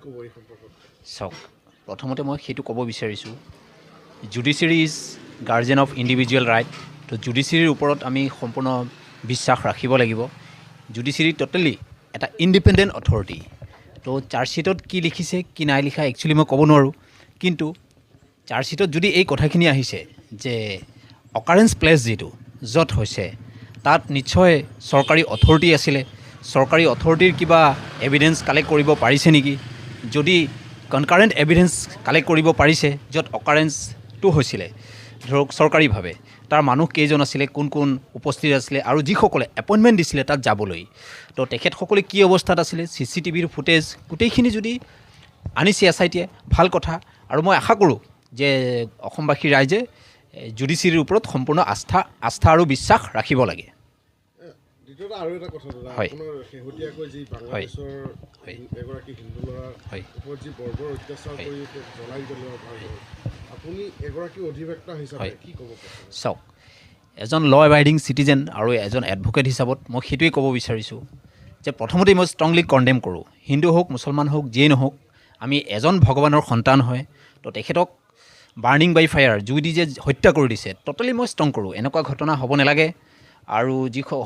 ক'ব এই সম্পৰ্কত? চাওক, প্ৰথমতে মই সেইটো ক'ব বিচাৰিছোঁ, judiciary is guardian of individual right. তো জুডিচিয়াৰীৰ ওপৰত আমি সম্পূৰ্ণ বিশ্বাস ৰাখিব লাগিব। জুডিচিয়াৰী ট'টেলি এটা ইণ্ডিপেণ্ডেণ্ট অথৰিটি। তো চাৰ্জশ্বিটত কি লিখিছে কি নাই লিখা একচুৱেলি মই ক'ব নোৱাৰোঁ, কিন্তু চাৰ্জশ্বিটত যদি এই কথাখিনি আহিছে যে অকাৰেঞ্চ প্লেচ যিটো য'ত হৈছে তাত নিশ্চয় চৰকাৰী অথৰিটি আছিলে, চৰকাৰী অথৰিটিৰ কিবা এভিডেঞ্চ কালেক্ট কৰিব পাৰিছে নেকি? যদি কনকাৰেণ্ট এভিডেঞ্চ কালেক্ট কৰিব পাৰিছে য'ত অকাৰেঞ্চটো হৈছিলে ধৰক চৰকাৰীভাৱে, তাৰ মানুহ কেইজন আছিলে, কোন কোন উপস্থিত আছিলে আৰু যিসকলে এপইণ্টমেণ্ট দিছিলে তাত যাবলৈ, তো তেখেতসকলে কি অৱস্থাত আছিলে, CCTVৰ ফুটেজ গোটেইখিনি যদি আনিছে SITয়ে ভাল কথা। আৰু মই আশা কৰোঁ যে অসমবাসী ৰাইজে জুডিচিয়াৰীৰ ওপৰত সম্পূৰ্ণ আস্থা আৰু বিশ্বাস ৰাখিব লাগে। দ্বিতীয়তে আৰু এটা কথা দাদা, হয়। আপোনাৰ শেহতীয়াকৈ যি বাংলাদেশৰ এগৰাকী হিন্দু ল'ৰাৰ ওপৰত যি বৰ্বৰ অত্যাচাৰ কৰি জ্বলাই জ্বলোৱা হয়, আপুনি এগৰাকী অধিবক্তা হিচাপে কি ক'ব? চাওক, এজন ল' এবাইডিং চিটিজেন আৰু এজন এডভকেট হিচাপত মই সেইটোৱে ক'ব বিচাৰিছোঁ যে প্ৰথমতেই মই ষ্ট্ৰংলি কণ্ডেম কৰোঁ, হিন্দু হওক মুছলমান হওক যিয়েই নহওক, আমি এজন ভগৱানৰ সন্তান হয়। তো তেখেতক বাৰ্ণিং বাই ফায়াৰ, জুই দি যে হত্যা কৰি দিছে, ট'টেলি মই ষ্ট্ৰং কৰোঁ। এনেকুৱা ঘটনা হ'ব নালাগে। আৰু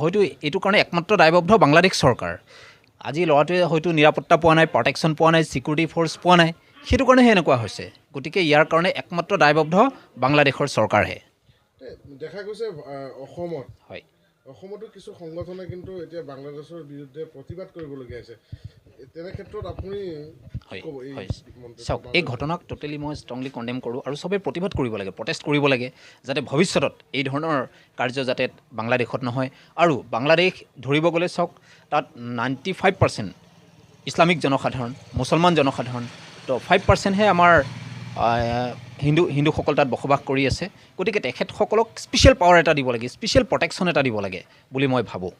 হয়তো এইটো কাৰণে একমাত্ৰ দায়বদ্ধ বাংলাদেশ চৰকাৰ। আজি ল'ৰাটোৱে হয়তো নিৰাপত্তা পোৱা নাই, প্ৰটেকশ্যন পোৱা নাই, ছিকিউৰিটি ফ'ৰ্চ পোৱা নাই, সেইটো কাৰণেহে এনেকুৱা হৈছে। গতিকে ইয়াৰ কাৰণে একমাত্ৰ দায়বদ্ধ বাংলাদেশৰ চৰকাৰহে। দেখা গৈছে হয়, অসমতো কিছু সংগঠনে কিন্তু এতিয়া বাংলাদেশৰ বিৰুদ্ধে প্ৰতিবাদ কৰিবলগীয়া হৈছে। তেনে ক্ষেত্ৰত আপুনি চাওক, এই ঘটনাক ট'টেলি মই ষ্ট্ৰংলি কণ্ডেম কৰোঁ আৰু চবেই প্ৰতিবাদ কৰিব লাগে, প্ৰটেষ্ট কৰিব লাগে, যাতে ভৱিষ্যতত এই ধৰণৰ কাৰ্য যাতে বাংলাদেশত নহয়। আৰু বাংলাদেশ ধৰিব গ'লে চাওক, তাত 95% ইছলামিক জনসাধাৰণ, মুছলমান জনসাধাৰণ, তো 5%হে আমাৰ হিন্দুসকল তাত বসবাস কৰি আছে। গতিকে তেখেতসকলক স্পেচিয়েল পাৱাৰ এটা দিব লাগে, স্পেচিয়েল প্ৰটেকশ্যন এটা দিব লাগে বুলি মই ভাবোঁ।